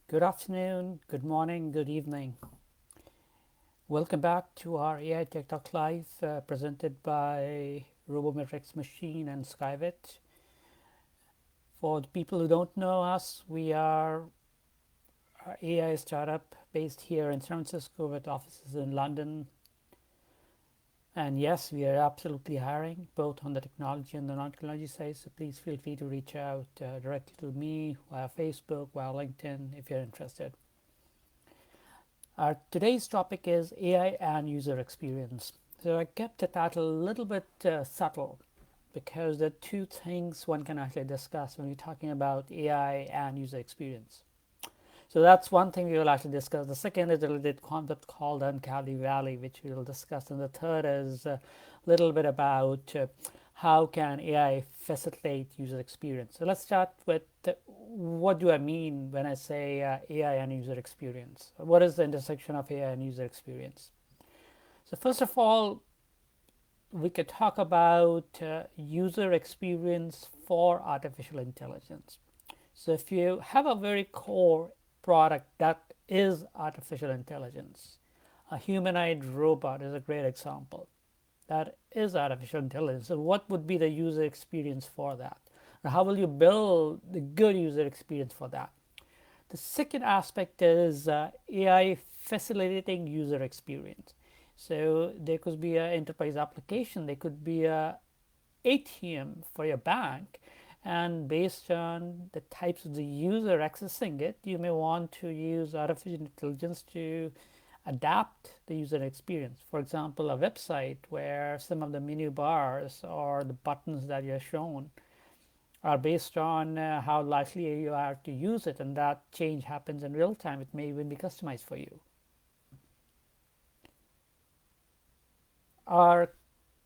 Good afternoon, good morning, good evening. Welcome back to our AI Tech Talk Live presented by Robometrics Machine and Skive. For the people who don't know us, we are an AI startup based here in San Francisco with offices in London. And yes, we are absolutely hiring both on the technology and the non-technology side. So please feel free to reach out directly to me via Facebook, via LinkedIn if you're interested. Today's topic is AI and user experience. So I kept the title a little bit subtle because there are two things one can actually discuss when we're talking about AI and user experience. So that's one thing we will actually discuss. The second is a related concept called uncanny valley, which we will discuss. And the third is a little bit about how can AI facilitate user experience. So let's start with what do I mean when I say AI and user experience? What is the intersection of AI and user experience? So first of all, we could talk about user experience for artificial intelligence. So if you have a very core product that is artificial intelligence, a humanoid robot is a great example. That is artificial intelligence. So what would be the user experience for that? Or how will you build the good user experience for that? The second aspect is AI facilitating user experience. So there could be an enterprise application, there could be a ATM for your bank, and based on the types of the user accessing it, you may want to use artificial intelligence to adapt the user experience. For example, a website where some of the menu bars or the buttons that you're shown are based on how likely you are to use it, and that change happens in real time. It may even be customized for you. Our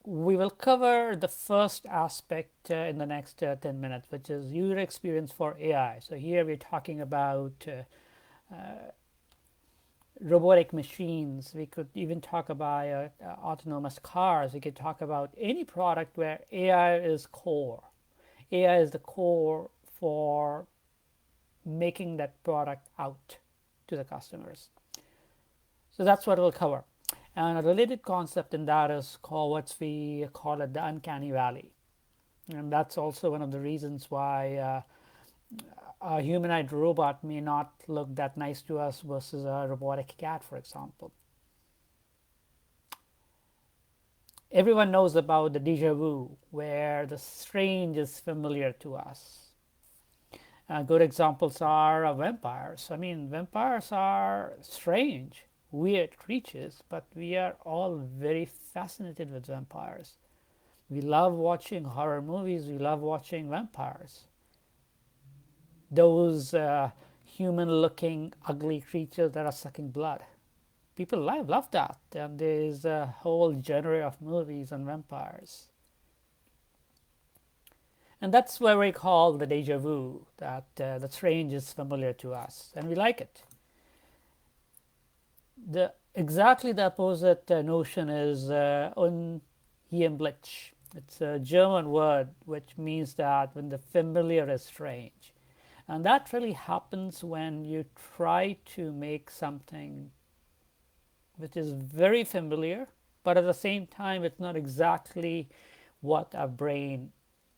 We will cover the first aspect in the next 10 minutes, which is user experience for AI. So here we're talking about robotic machines. We could even talk about autonomous cars. We could talk about any product where AI is core. AI is the core for making that product out to the customers. So that's what we'll cover. And a related concept in that is called what we call it the uncanny valley. And that's also one of the reasons why a humanoid robot may not look that nice to us versus a robotic cat, for example. Everyone knows about the deja vu, where the strange is familiar to us. Good examples are vampires. I mean, vampires are strange, weird creatures, but we are all very fascinated with vampires. We love watching horror movies, we love watching vampires. Those human looking, ugly creatures that are sucking blood. People love that. And there's a whole genre of movies on vampires. And that's where we call the deja vu, that the strange is familiar to us, and we like it. Exactly the opposite notion is unheimlich. It's a German word which means that when the familiar is strange. And that really happens when you try to make something which is very familiar, but at the same time, it's not exactly what our brain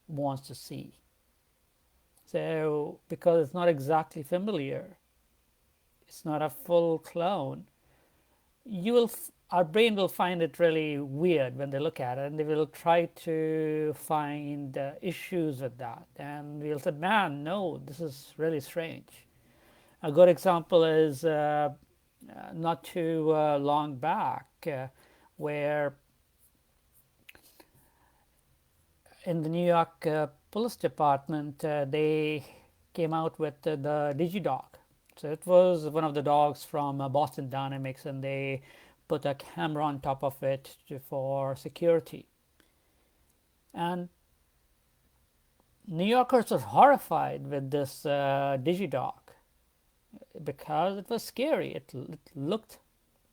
wants to see. So, because it's not exactly familiar, it's not a full clone, our brain will find it really weird when they look at it, and they will try to find issues with that, and we'll say, man, no, this is really strange. A good example is not too long back where in the New York Police Department they came out with the DigiDog. So it was one of the dogs from Boston Dynamics, and they put a camera on top of it for security. And New Yorkers were horrified with this DigiDog because it was scary. It looked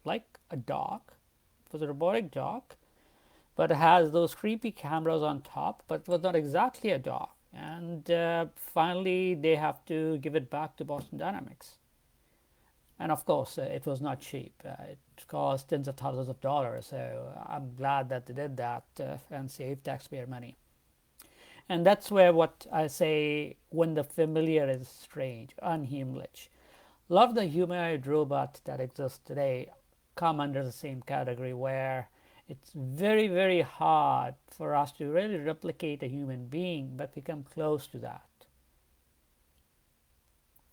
like a dog. It was a robotic dog, but it has those creepy cameras on top, but it was not exactly a dog. And finally, they have to give it back to Boston Dynamics. And of course, it was not cheap. It cost tens of thousands of dollars. So I'm glad that they did that and saved taxpayer money. And that's where what I say when the familiar is strange, unhumanish. A lot of the humanoid robots that exist today come under the same category where it's very, very hard for us to really replicate a human being, but we come close to that.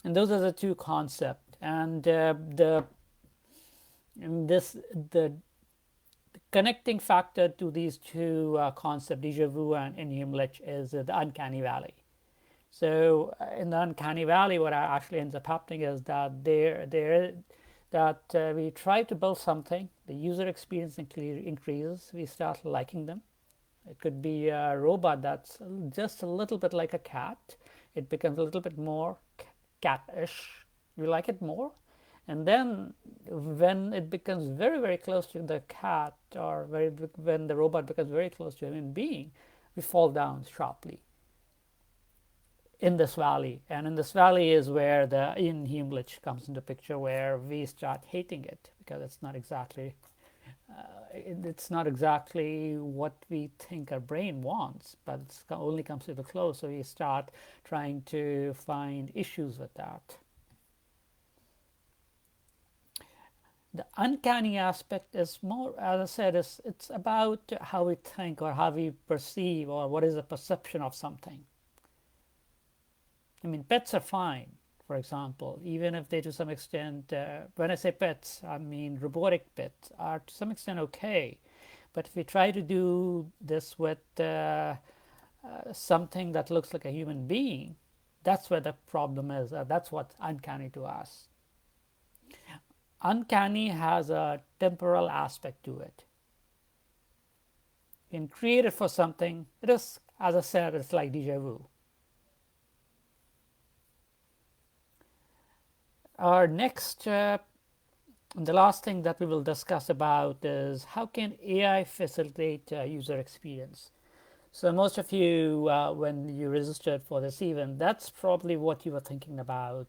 And those are the two concepts. And the connecting factor to these two concepts, déjà vu and inhumlich, is the uncanny valley. So in the uncanny valley, what actually ends up happening is that we try to build something, the user experience increases, we start liking them. It could be a robot that's just a little bit like a cat. It becomes a little bit more catish. You like it more. And then when it becomes very, very close to the cat, or when the robot becomes very close to a human being, we fall down sharply in this valley. And in this valley is where the inhumlich comes into picture, where we start hating it because it's not exactly what we think our brain wants, but it only comes to the close. So we start trying to find issues with that. The uncanny aspect is more, as I said, it's about how we think or how we perceive or what is the perception of something. I mean, pets are fine, for example, even if they to some extent, when I say pets, I mean robotic pets are to some extent okay. But if we try to do this with something that looks like a human being, that's where the problem is. That's what's uncanny to us. Uncanny has a temporal aspect to it. When created for something, it is, as I said, it's like déjà vu. Our next, the last thing that we will discuss about is how can AI facilitate user experience. So most of you, when you registered for this event, that's probably what you were thinking about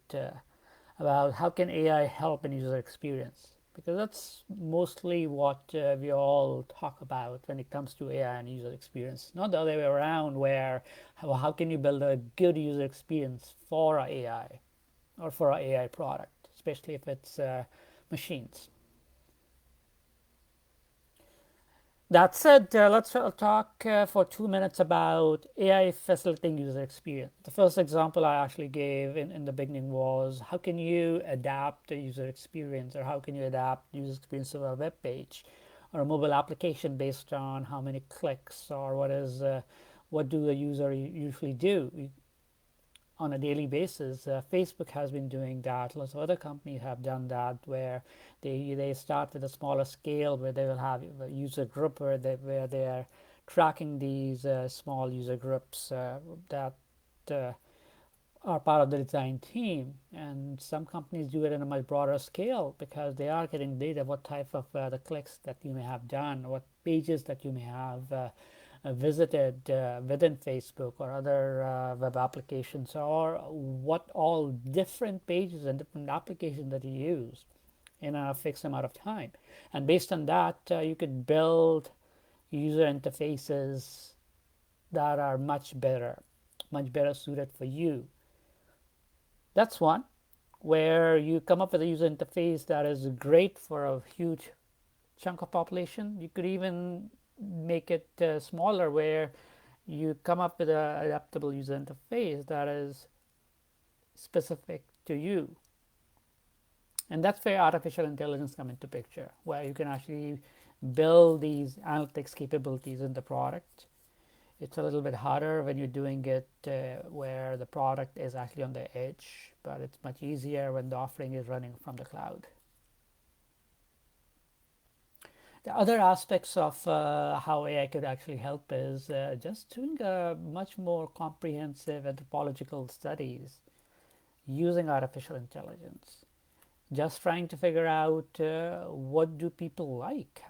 how can AI help in user experience, because that's mostly what we all talk about when it comes to AI and user experience, not the other way around, where how can you build a good user experience for AI or for an AI product, especially if it's machines. That said, let's talk for 2 minutes about AI facilitating user experience. The first example I actually gave in the beginning was how can you adapt a user experience, or how can you adapt user experience of a web page or a mobile application based on how many clicks or what do the user usually do on a daily basis. Facebook has been doing that. Lots of other companies have done that, where they start with a smaller scale, where they will have a user group where they are tracking these small user groups that are part of the design team. And some companies do it in a much broader scale because they are getting data, what type of the clicks that you may have done, what pages that you may have visited within Facebook or other web applications, or what all different pages and different applications that you use in a fixed amount of time. And based on that, you could build user interfaces that are much better suited for you. That's one where you come up with a user interface that is great for a huge chunk of population. You could even make it smaller, where you come up with an adaptable user interface that is specific to you. And that's where artificial intelligence come into picture, where you can actually build these analytics capabilities in the product. It's a little bit harder when you're doing it where the product is actually on the edge, but it's much easier when the offering is running from the cloud. The other aspects of how AI could actually help is just doing much more comprehensive anthropological studies using artificial intelligence. Just trying to figure out what do people like.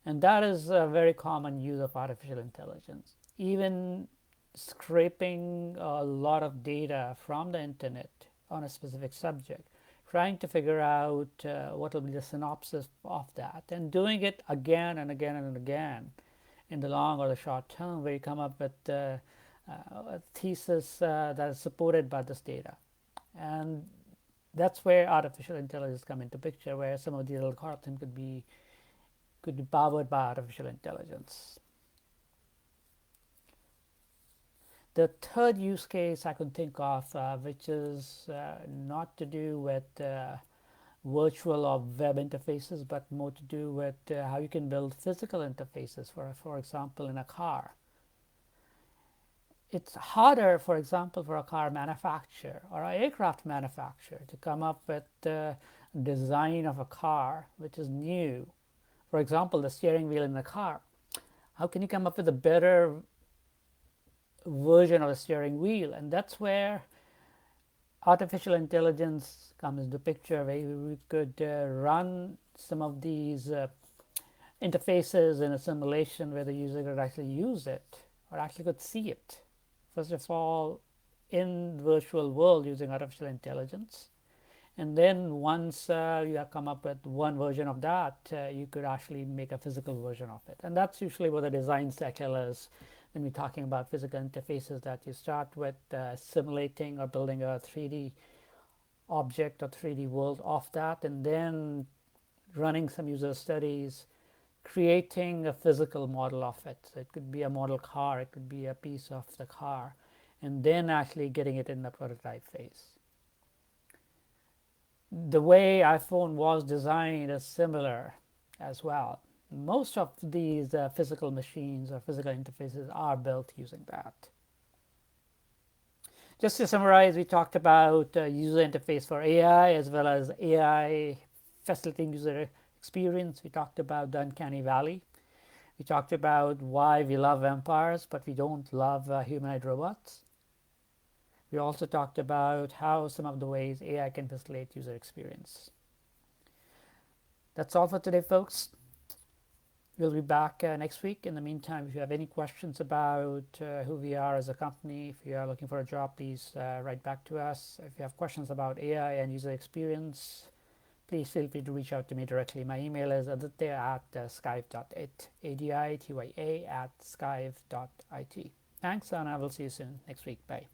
And that is a very common use of artificial intelligence. Even scraping a lot of data from the internet on a specific subject, trying to figure out what will be the synopsis of that, and doing it again and again and again in the long or the short term, where you come up with a thesis that is supported by this data. And that's where artificial intelligence come into picture, where some of these algorithms could be powered by artificial intelligence. The third use case I could think of, which is not to do with virtual or web interfaces, but more to do with how you can build physical interfaces, for example, in a car. It's harder, for example, for a car manufacturer or an aircraft manufacturer to come up with the design of a car which is new. For example, the steering wheel in the car. How can you come up with a better version of a steering wheel? And that's where artificial intelligence comes into picture, where we could run some of these interfaces in a simulation where the user could actually use it or actually could see it. First of all, in virtual world using artificial intelligence. And then once you have come up with one version of that, you could actually make a physical version of it. And that's usually what the design cycle is when we're talking about physical interfaces, that you start with simulating or building a 3D object or 3D world of that, and then running some user studies, creating a physical model of it. So it could be a model car, it could be a piece of the car, and then actually getting it in the prototype phase. The way iPhone was designed is similar as well. Most of these physical machines or physical interfaces are built using that. Just to summarize, we talked about user interface for AI as well as AI facilitating user experience. We talked about the uncanny valley. We talked about why we love vampires but we don't love humanoid robots. We also talked about how some of the ways AI can facilitate user experience. That's all for today, folks. We'll be back next week. In the meantime, if you have any questions about who we are as a company, if you are looking for a job, please write back to us. If you have questions about AI and user experience, please feel free to reach out to me directly. My email is aditya@skive.it, aditya@skive.it. Thanks, and I will see you soon next week. Bye.